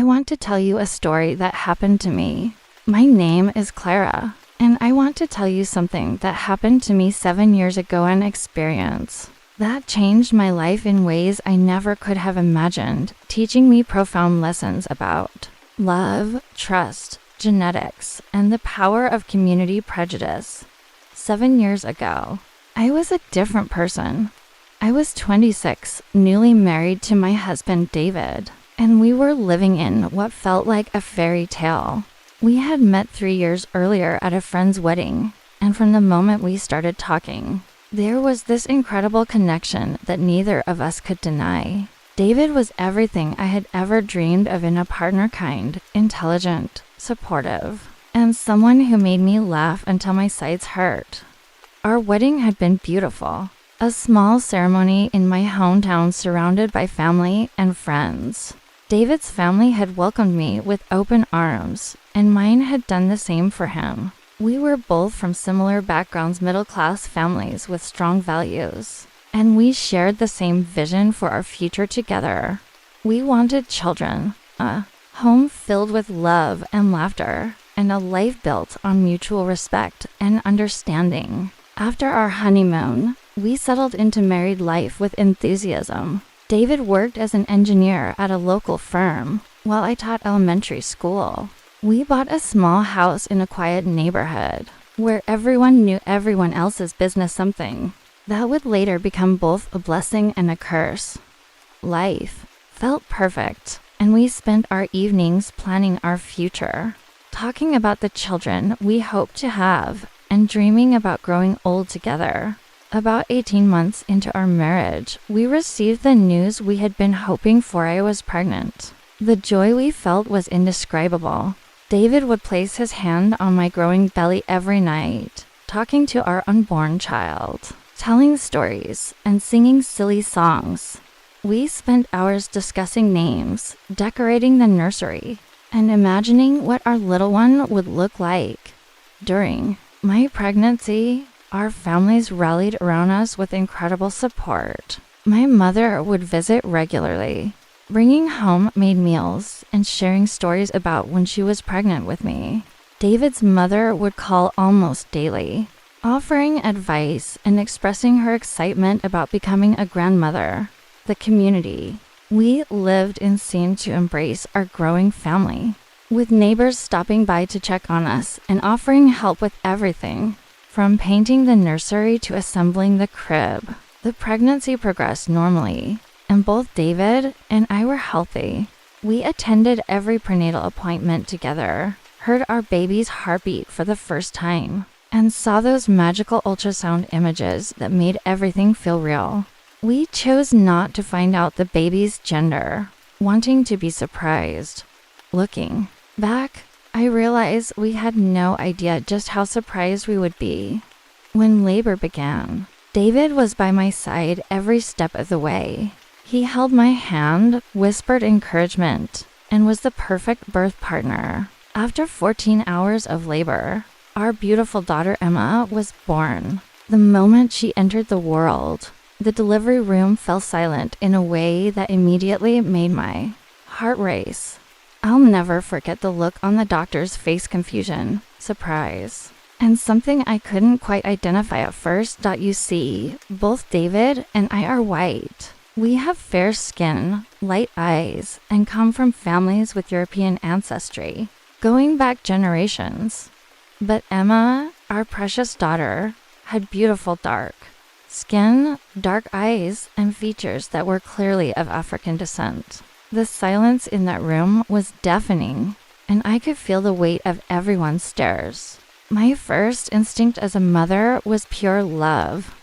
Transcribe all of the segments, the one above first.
I want to tell you a story that happened to me. My name is Clara, and I want to tell you something that happened to me 7 years ago, an experience that changed my life in ways I never could have imagined, teaching me profound lessons about love, trust, genetics, and the power of community prejudice. 7 years ago, I was a different person. I was 26, newly married to my husband David, and we were living in what felt like a fairy tale. We had met 3 years earlier at a friend's wedding, and from the moment we started talking, there was this incredible connection that neither of us could deny. David was everything I had ever dreamed of in a partner: kind, intelligent, supportive, and someone who made me laugh until my sides hurt. Our wedding had been beautiful, a small ceremony in my hometown surrounded by family and friends. David's family had welcomed me with open arms, and mine had done the same for him. We were both from similar backgrounds, middle-class families with strong values, and we shared the same vision for our future together. We wanted children, a home filled with love and laughter, and a life built on mutual respect and understanding. After our honeymoon, we settled into married life with enthusiasm. David worked as an engineer at a local firm, while I taught elementary school. We bought a small house in a quiet neighborhood, where everyone knew everyone else's business, something that would later become both a blessing and a curse. Life felt perfect, and we spent our evenings planning our future, talking about the children we hoped to have, and dreaming about growing old together. About 18 months into our marriage, we received the news we had been hoping for. I was pregnant. The joy we felt was indescribable. David would place his hand on my growing belly every night, talking to our unborn child, telling stories, and singing silly songs. We spent hours discussing names, decorating the nursery, and imagining what our little one would look like. During my pregnancy, our families rallied around us with incredible support. My mother would visit regularly, bringing home made meals and sharing stories about when she was pregnant with me. David's mother would call almost daily, offering advice and expressing her excitement about becoming a grandmother. The community we lived in seemed to embrace our growing family, with neighbors stopping by to check on us and offering help with everything, from painting the nursery to assembling the crib. The pregnancy progressed normally, and both David and I were healthy. We attended every prenatal appointment together, heard our baby's heartbeat for the first time, and saw those magical ultrasound images that made everything feel real. We chose not to find out the baby's gender, wanting to be surprised. Looking back, I realized we had no idea just how surprised we would be. When labor began, David was by my side every step of the way. He held my hand, whispered encouragement, and was the perfect birth partner. After 14 hours of labor, our beautiful daughter Emma was born. The moment she entered the world, the delivery room fell silent in a way that immediately made my heart race. I'll never forget the look on the doctor's face: confusion, surprise, and something I couldn't quite identify at first. You see, both David and I are white. We have fair skin, light eyes, and come from families with European ancestry, going back generations. But Emma, our precious daughter, had beautiful dark skin, dark eyes, and features that were clearly of African descent. The silence in that room was deafening, and I could feel the weight of everyone's stares. My first instinct as a mother was pure love.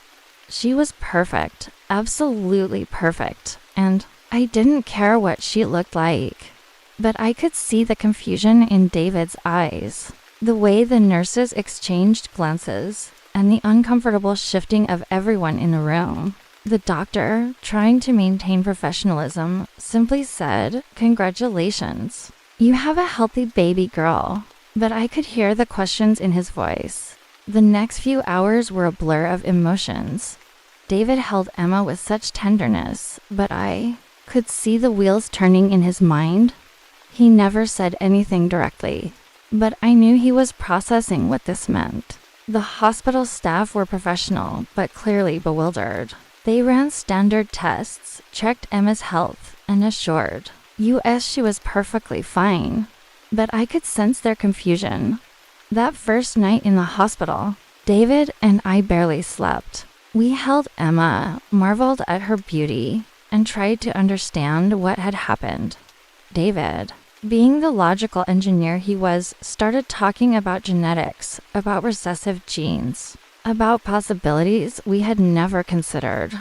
She was perfect, absolutely perfect, and I didn't care what she looked like. But I could see the confusion in David's eyes, the way the nurses exchanged glances, and the uncomfortable shifting of everyone in the room. The doctor, trying to maintain professionalism, simply said, "Congratulations. You have a healthy baby girl." But I could hear the questions in his voice. The next few hours were a blur of emotions. David held Emma with such tenderness, but I could see the wheels turning in his mind. He never said anything directly, but I knew he was processing what this meant. The hospital staff were professional, but clearly bewildered. They ran standard tests, checked Emma's health, and assured US she was perfectly fine. But I could sense their confusion. That first night in the hospital, David and I barely slept. We held Emma, marveled at her beauty, and tried to understand what had happened. David, being the logical engineer he was, started talking about genetics, about recessive genes, about possibilities we had never considered.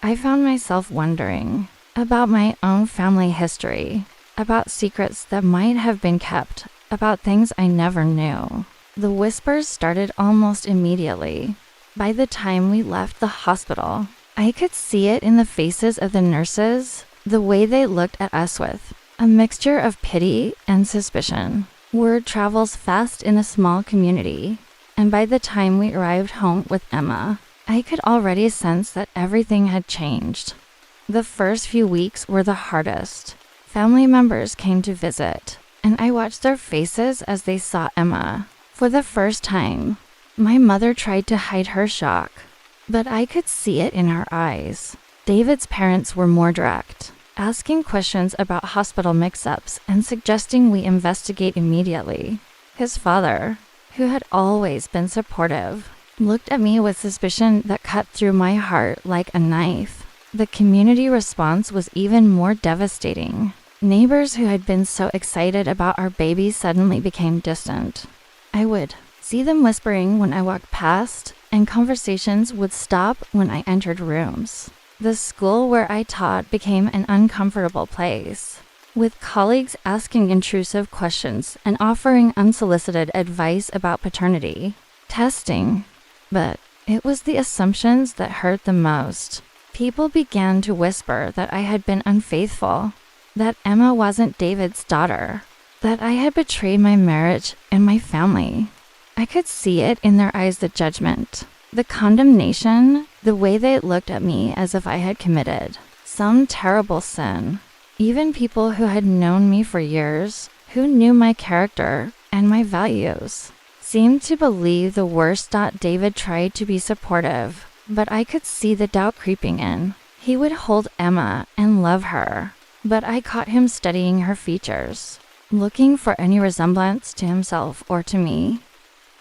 I found myself wondering about my own family history, about secrets that might have been kept, about things I never knew. The whispers started almost immediately. By the time we left the hospital, I could see it in the faces of the nurses, the way they looked at us with a mixture of pity and suspicion. Word travels fast in a small community, and by the time we arrived home with Emma, I could already sense that everything had changed. The first few weeks were the hardest. Family members came to visit, and I watched their faces as they saw Emma. For the first time, my mother tried to hide her shock, but I could see it in her eyes. David's parents were more direct, asking questions about hospital mix-ups and suggesting we investigate immediately. His father, who had always been supportive, looked at me with suspicion that cut through my heart like a knife. The community response was even more devastating. Neighbors who had been so excited about our baby suddenly became distant. I would see them whispering when I walked past, and conversations would stop when I entered rooms. The school where I taught became an uncomfortable place, with colleagues asking intrusive questions and offering unsolicited advice about paternity, testing. But it was the assumptions that hurt the most. People began to whisper that I had been unfaithful, that Emma wasn't David's daughter, that I had betrayed my marriage and my family. I could see it in their eyes, the judgment, the condemnation, the way they looked at me as if I had committed some terrible sin. Even people who had known me for years, who knew my character and my values, seemed to believe the worst. David tried to be supportive, but I could see the doubt creeping in. He would hold Emma and love her, but I caught him studying her features, looking for any resemblance to himself or to me.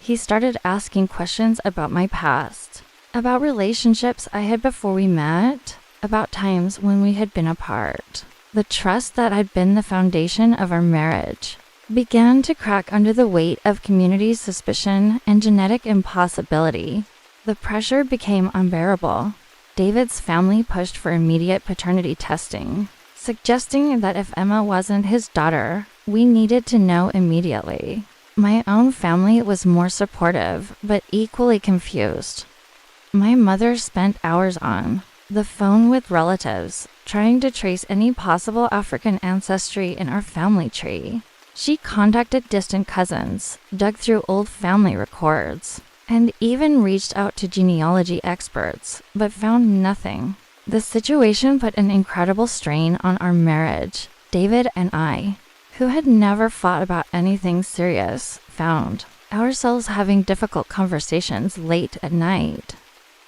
He started asking questions about my past, about relationships I had before we met, about times when we had been apart. The trust that had been the foundation of our marriage began to crack under the weight of community suspicion and genetic impossibility. The pressure became unbearable. David's family pushed for immediate paternity testing, suggesting that if Emma wasn't his daughter, we needed to know immediately. My own family was more supportive, but equally confused. My mother spent hours on the phone with relatives, trying to trace any possible African ancestry in our family tree. She contacted distant cousins, dug through old family records, and even reached out to genealogy experts, but found nothing. The situation put an incredible strain on our marriage. David and I, who had never fought about anything serious, found ourselves having difficult conversations late at night.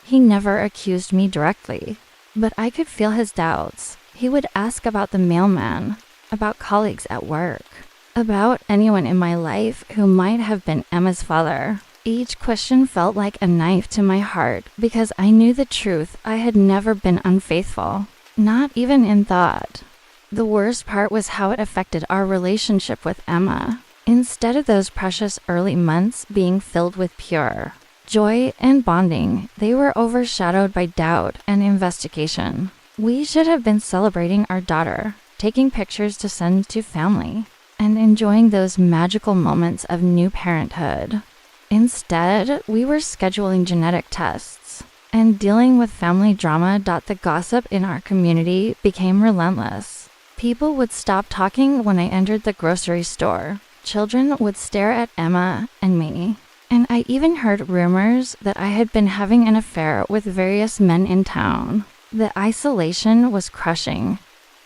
He never accused me directly, but I could feel his doubts. He would ask about the mailman, about colleagues at work, about anyone in my life who might have been Emma's father. Each question felt like a knife to my heart because I knew the truth. I had never been unfaithful, not even in thought. The worst part was how it affected our relationship with Emma. Instead of those precious early months being filled with pure joy and bonding, they were overshadowed by doubt and investigation. We should have been celebrating our daughter, taking pictures to send to family, and enjoying those magical moments of new parenthood. Instead, we were scheduling genetic tests and dealing with family drama. The gossip in our community became relentless. People would stop talking when I entered the grocery store. Children would stare at Emma and me. And I even heard rumors that I had been having an affair with various men in town. The isolation was crushing.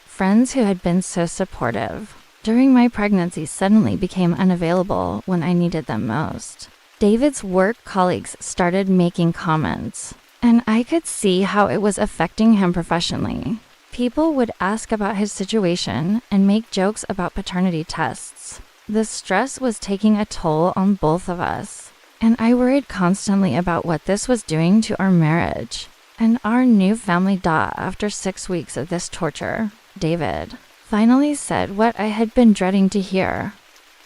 Friends who had been so supportive during my pregnancy suddenly became unavailable when I needed them most. David's work colleagues started making comments, and I could see how it was affecting him professionally. People would ask about his situation and make jokes about paternity tests. The stress was taking a toll on both of us, and I worried constantly about what this was doing to our marriage and our new family. After 6 weeks of this torture, David finally said what I had been dreading to hear.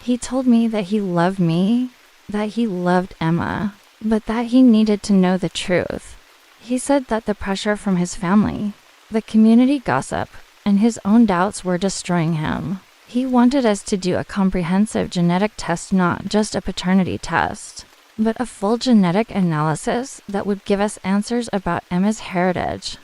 He told me that he loved me, that he loved Emma, but that he needed to know the truth. He said that the pressure from his family, the community gossip, and his own doubts were destroying him. He wanted us to do a comprehensive genetic test, not just a paternity test, but a full genetic analysis that would give us answers about Emma's heritage.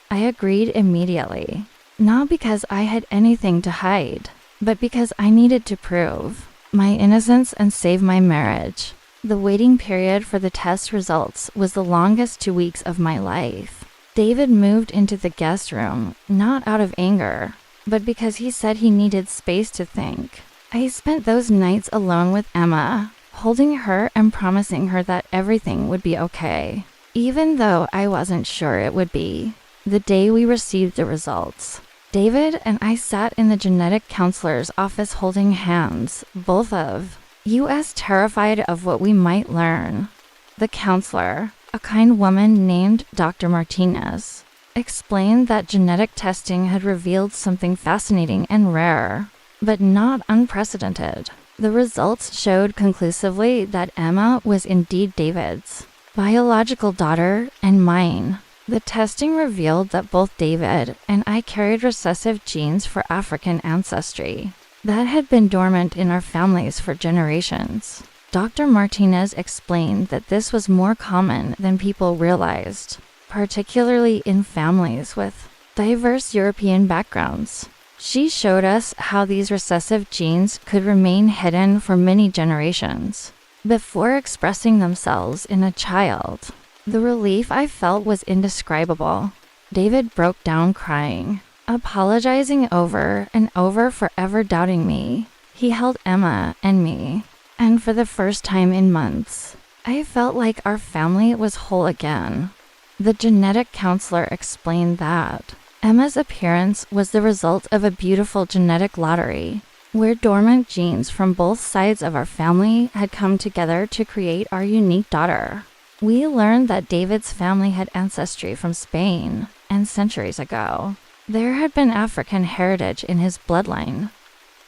I agreed immediately, not because I had anything to hide, but because I needed to prove my innocence and save my marriage. The waiting period for the test results was the longest 2 weeks of my life. David moved into the guest room, not out of anger, but because he said he needed space to think. I spent those nights alone with Emma, holding her and promising her that everything would be okay, even though I wasn't sure it would be. The day we received the results, David and I sat in the genetic counselor's office holding hands, both of us terrified of what we might learn. The counselor, a kind woman named Dr. Martinez, explained that genetic testing had revealed something fascinating and rare, but not unprecedented. The results showed conclusively that Emma was indeed David's biological daughter and mine. The testing revealed that both David and I carried recessive genes for African ancestry that had been dormant in our families for generations. Dr. Martinez explained that this was more common than people realized, particularly in families with diverse European backgrounds. She showed us how these recessive genes could remain hidden for many generations before expressing themselves in a child. The relief I felt was indescribable. David broke down crying, apologizing over and over for ever doubting me. He held Emma and me, and for the first time in months, I felt like our family was whole again. The genetic counselor explained that Emma's appearance was the result of a beautiful genetic lottery, where dormant genes from both sides of our family had come together to create our unique daughter. We learned that David's family had ancestry from Spain, and centuries ago, there had been African heritage in his bloodline.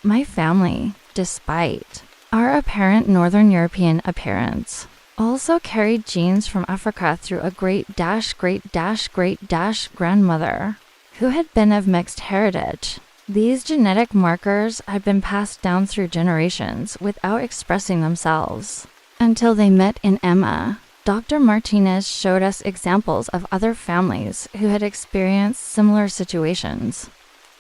My family, despite our apparent Northern European appearance, also carried genes from Africa through a great-great-great-grandmother who had been of mixed heritage. These genetic markers had been passed down through generations without expressing themselves until they met in Emma. Dr. Martinez showed us examples of other families who had experienced similar situations.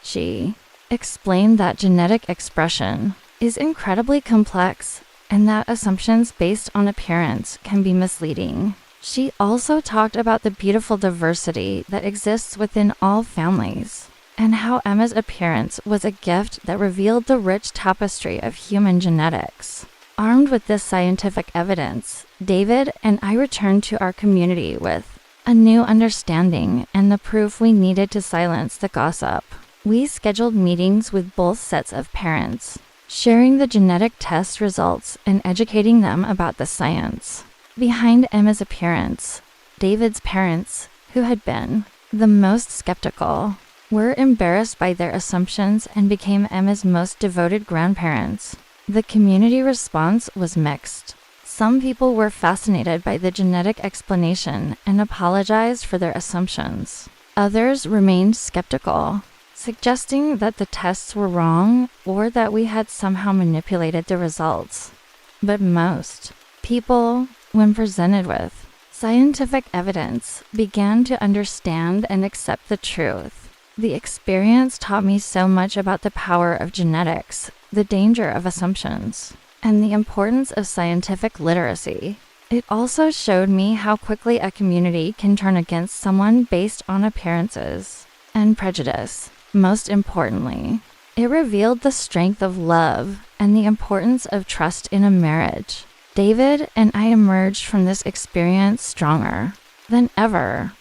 She explained that genetic expression is incredibly complex and that assumptions based on appearance can be misleading. She also talked about the beautiful diversity that exists within all families, and how Emma's appearance was a gift that revealed the rich tapestry of human genetics. Armed with this scientific evidence, David and I returned to our community with a new understanding and the proof we needed to silence the gossip. We scheduled meetings with both sets of parents, sharing the genetic test results and educating them about the science behind Emma's appearance. David's parents, who had been the most skeptical, were embarrassed by their assumptions and became Emma's most devoted grandparents. The community response was mixed. Some people were fascinated by the genetic explanation and apologized for their assumptions. Others remained skeptical, suggesting that the tests were wrong or that we had somehow manipulated the results. But most people, when presented with scientific evidence, began to understand and accept the truth. The experience taught me so much about the power of genetics, the danger of assumptions, and the importance of scientific literacy. It also showed me how quickly a community can turn against someone based on appearances and prejudice. Most importantly, It revealed the strength of love and the importance of trust in a marriage. David and I emerged from this experience stronger than ever.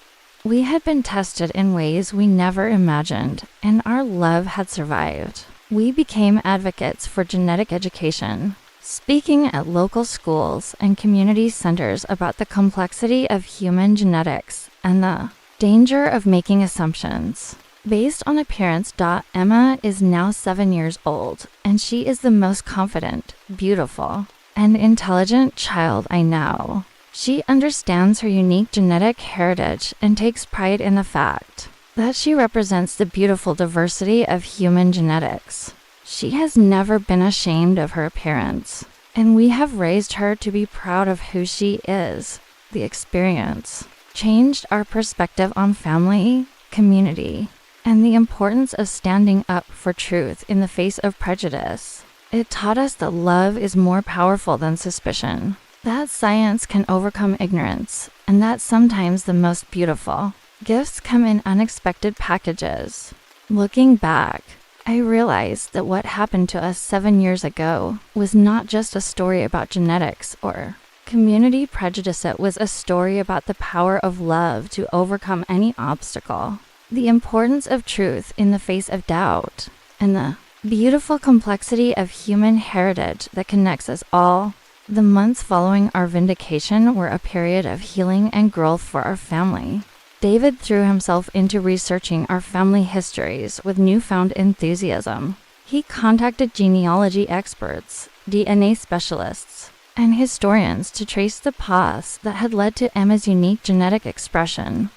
We had been tested in ways we never imagined, and our love had survived. We became advocates for genetic education, speaking at local schools and community centers about the complexity of human genetics and the danger of making assumptions. Based on appearance, Emma is now 7 years old, and she is the most confident, beautiful, and intelligent child I know. She understands her unique genetic heritage and takes pride in the fact that she represents the beautiful diversity of human genetics. She has never been ashamed of her appearance, and we have raised her to be proud of who she is. The experience changed our perspective on family, community, and the importance of standing up for truth in the face of prejudice. It taught us that love is more powerful than suspicion, that science can overcome ignorance, and that sometimes the most beautiful gifts come in unexpected packages. Looking back, I realized that what happened to us 7 years ago was not just a story about genetics or community prejudice. It was a story about the power of love to overcome any obstacle, the importance of truth in the face of doubt, and the beautiful complexity of human heritage that connects us all. The months following our vindication were a period of healing and growth for our family. David threw himself into researching our family histories with newfound enthusiasm. He contacted genealogy experts, DNA specialists, and historians to trace the paths that had led to Emma's unique genetic expression.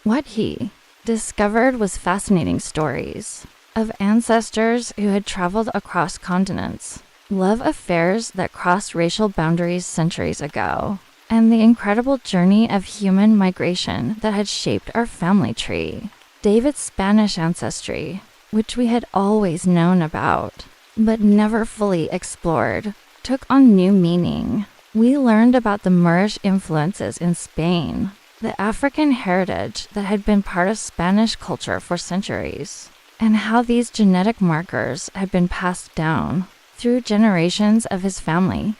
What he discovered was fascinating stories of ancestors who had traveled across continents, love affairs that crossed racial boundaries centuries ago, and the incredible journey of human migration that had shaped our family tree. David's Spanish ancestry, which we had always known about, but never fully explored, took on new meaning. We learned about the Moorish influences in Spain, the African heritage that had been part of Spanish culture for centuries, and how these genetic markers had been passed down through generations of his family.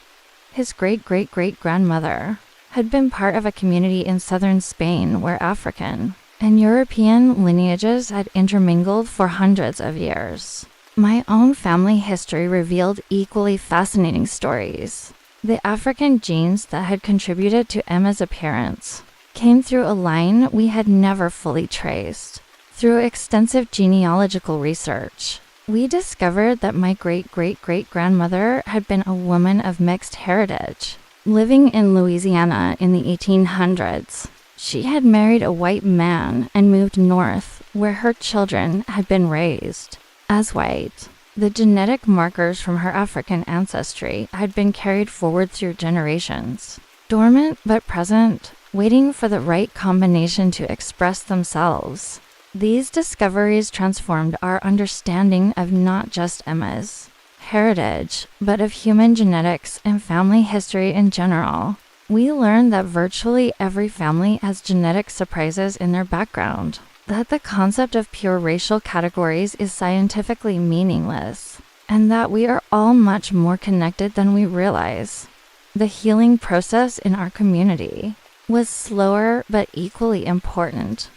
His great-great-great-grandmother had been part of a community in southern Spain where African and European lineages had intermingled for hundreds of years. My own family history revealed equally fascinating stories. The African genes that had contributed to Emma's appearance came through a line we had never fully traced. Through extensive genealogical research, we discovered that my great-great-great-grandmother had been a woman of mixed heritage. Living in Louisiana in the 1800s, she had married a white man and moved north, where her children had been raised as white. The genetic markers from her African ancestry had been carried forward through generations, dormant but present, waiting for the right combination to express themselves. These discoveries transformed our understanding of not just Emma's heritage, but of human genetics and family history in general. We learned that virtually every family has genetic surprises in their background, that the concept of pure racial categories is scientifically meaningless, and that we are all much more connected than we realize. The healing process in our community was slower but equally important.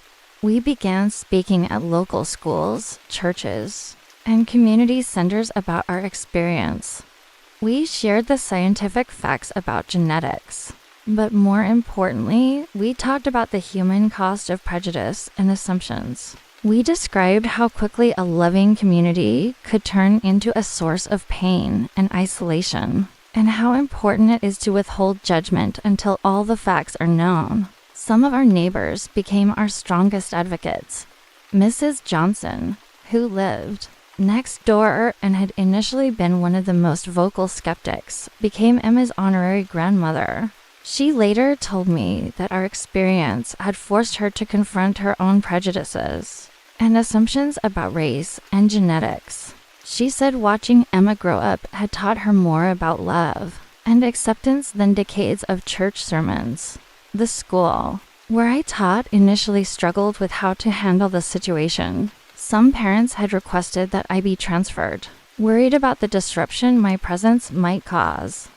We began speaking at local schools, churches, and community centers about our experience. We shared the scientific facts about genetics, but more importantly, we talked about the human cost of prejudice and assumptions. We described how quickly a loving community could turn into a source of pain and isolation, and how important it is to withhold judgment until all the facts are known. Some of our neighbors became our strongest advocates. Mrs. Johnson, who lived next door and had initially been one of the most vocal skeptics, became Emma's honorary grandmother. She later told me that our experience had forced her to confront her own prejudices and assumptions about race and genetics. She said watching Emma grow up had taught her more about love and acceptance than decades of church sermons. The school where I taught initially struggled with how to handle the situation. Some parents had requested that I be transferred, worried about the disruption my presence might cause.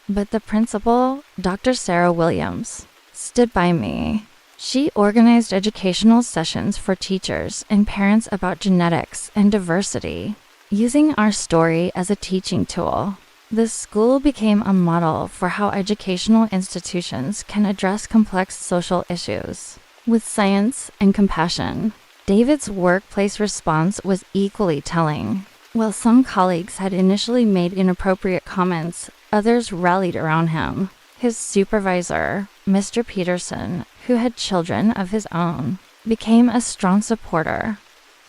But the principal, Dr. Sarah Williams, stood by me. She organized educational sessions for teachers and parents about genetics and diversity, using our story as a teaching tool. The school became a model for how educational institutions can address complex social issues with science and compassion. David's workplace response was equally telling. While some colleagues had initially made inappropriate comments, others rallied around him. His supervisor, Mr. Peterson, who had children of his own, became a strong supporter.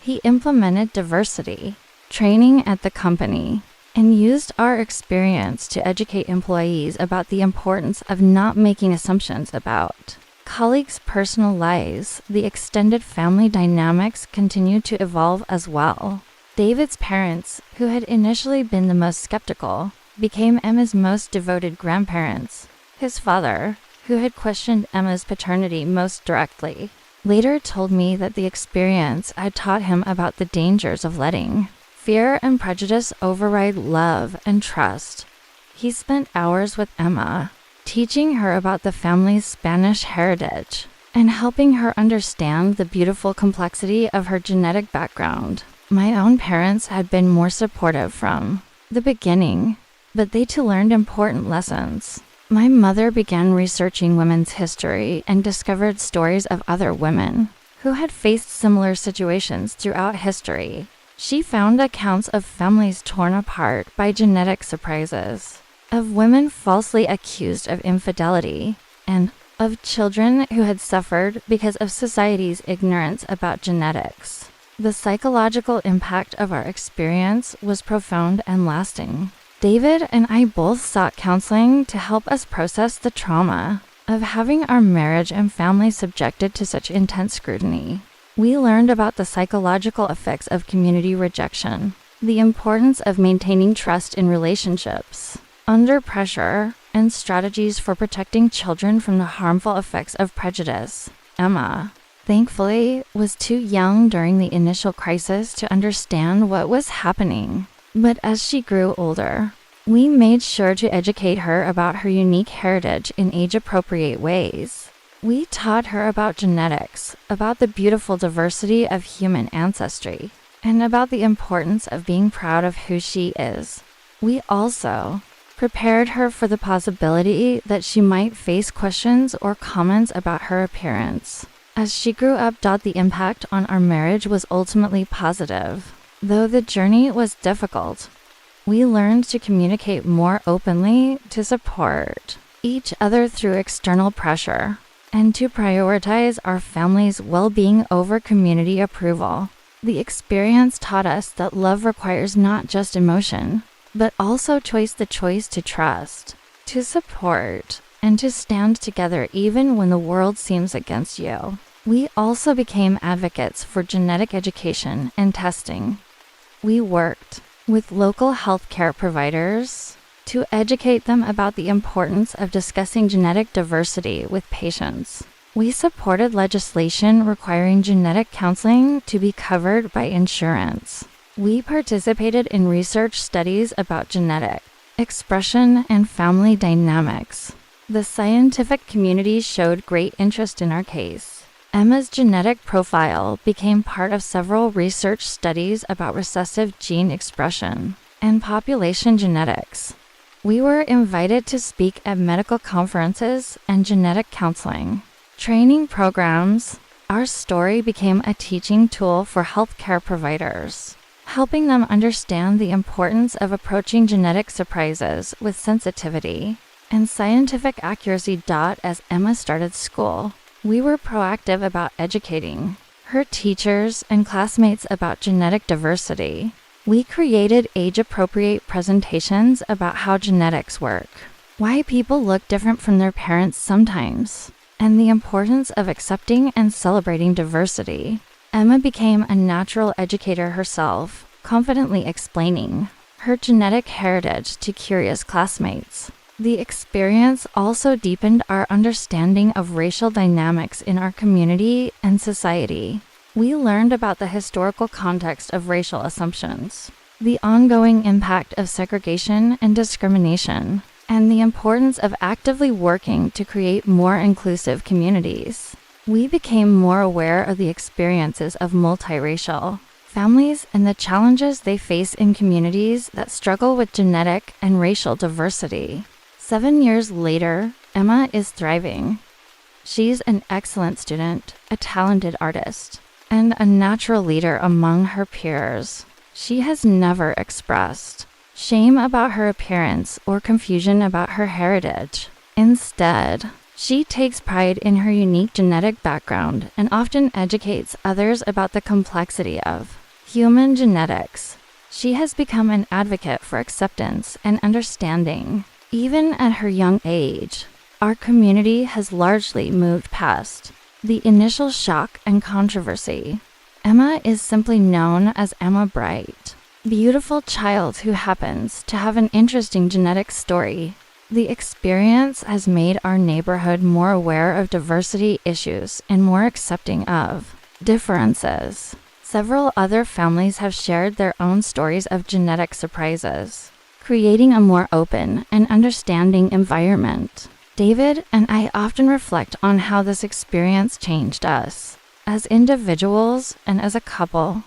He implemented diversity training at the company and used our experience to educate employees about the importance of not making assumptions about colleagues' personal lives. The extended family dynamics continued to evolve as well. David's parents, who had initially been the most skeptical, became Emma's most devoted grandparents. His father, who had questioned Emma's paternity most directly, later told me that the experience had taught him about the dangers of letting fear and prejudice override love and trust. He spent hours with Emma, teaching her about the family's Spanish heritage and helping her understand the beautiful complexity of her genetic background. My own parents had been more supportive from the beginning, but they too learned important lessons. My mother began researching women's history and discovered stories of other women who had faced similar situations throughout history. She found accounts of families torn apart by genetic surprises, of women falsely accused of infidelity, and of children who had suffered because of society's ignorance about genetics. The psychological impact of our experience was profound and lasting. David and I both sought counseling to help us process the trauma of having our marriage and family subjected to such intense scrutiny. We learned about the psychological effects of community rejection, the importance of maintaining trust in relationships under pressure, and strategies for protecting children from the harmful effects of prejudice. Emma, thankfully, was too young during the initial crisis to understand what was happening. But as she grew older, we made sure to educate her about her unique heritage in age-appropriate ways. We taught her about genetics, about the beautiful diversity of human ancestry, and about the importance of being proud of who she is. We also prepared her for the possibility that she might face questions or comments about her appearance. As she grew up, the impact on our marriage was ultimately positive. Though the journey was difficult, we learned to communicate more openly, to support each other through external pressure, and to prioritize our family's well-being over community approval. The experience taught us that love requires not just emotion, but also the choice to trust, to support, and to stand together even when the world seems against you. We also became advocates for genetic education and testing. We worked with local healthcare providers to educate them about the importance of discussing genetic diversity with patients. We supported legislation requiring genetic counseling to be covered by insurance. We participated in research studies about genetic expression and family dynamics. The scientific community showed great interest in our case. Emma's genetic profile became part of several research studies about recessive gene expression and population genetics. We were invited to speak at medical conferences and genetic counseling training programs. Our story became a teaching tool for healthcare providers, helping them understand the importance of approaching genetic surprises with sensitivity and scientific accuracy. As Emma started school, we were proactive about educating her teachers and classmates about genetic diversity. We created age-appropriate presentations about how genetics work, why people look different from their parents sometimes, and the importance of accepting and celebrating diversity. Emma became a natural educator herself, confidently explaining her genetic heritage to curious classmates. The experience also deepened our understanding of racial dynamics in our community and society. We learned about the historical context of racial assumptions, the ongoing impact of segregation and discrimination, and the importance of actively working to create more inclusive communities. We became more aware of the experiences of multiracial families and the challenges they face in communities that struggle with genetic and racial diversity. 7 years later, Emma is thriving. She's an excellent student, a talented artist, and a natural leader among her peers. She has never expressed shame about her appearance or confusion about her heritage. Instead, she takes pride in her unique genetic background and often educates others about the complexity of human genetics. She has become an advocate for acceptance and understanding. Even at her young age, our community has largely moved past the initial shock and controversy. Emma is simply known as Emma Bright, beautiful child who happens to have an interesting genetic story. The experience has made our neighborhood more aware of diversity issues and more accepting of differences. Several other families have shared their own stories of genetic surprises, creating a more open and understanding environment. David and I often reflect on how this experience changed us. As individuals and as a couple,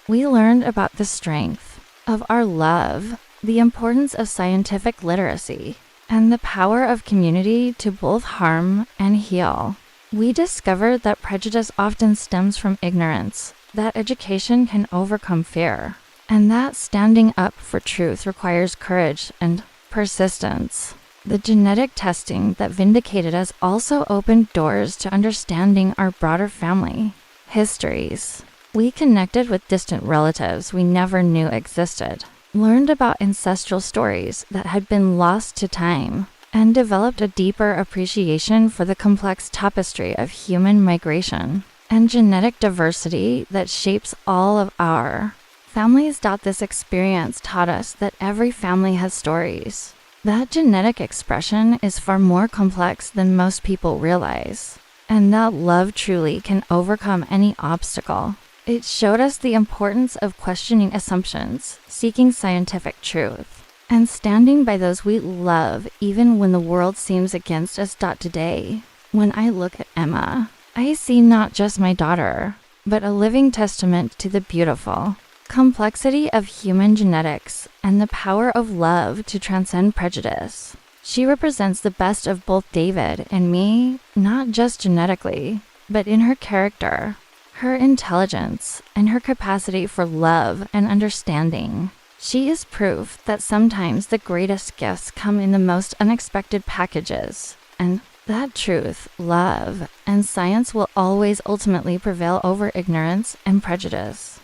we learned about the strength of our love, the importance of scientific literacy, and the power of community to both harm and heal. We discovered that prejudice often stems from ignorance, that education can overcome fear, and that standing up for truth requires courage and persistence. The genetic testing that vindicated us also opened doors to understanding our broader family histories. We connected with distant relatives we never knew existed, learned about ancestral stories that had been lost to time, and developed a deeper appreciation for the complex tapestry of human migration and genetic diversity that shapes all of our families. This experience taught us that every family has stories, that genetic expression is far more complex than most people realize, and that love truly can overcome any obstacle. It showed us the importance of questioning assumptions, seeking scientific truth, and standing by those we love even when the world seems against us. Today, when I look at Emma, I see not just my daughter, but a living testament to the beautiful complexity of human genetics and the power of love to transcend prejudice. She represents the best of both David and me, not just genetically, but in her character, her intelligence, and her capacity for love and understanding. She is proof that sometimes the greatest gifts come in the most unexpected packages, and that truth, love, and science will always ultimately prevail over ignorance and prejudice.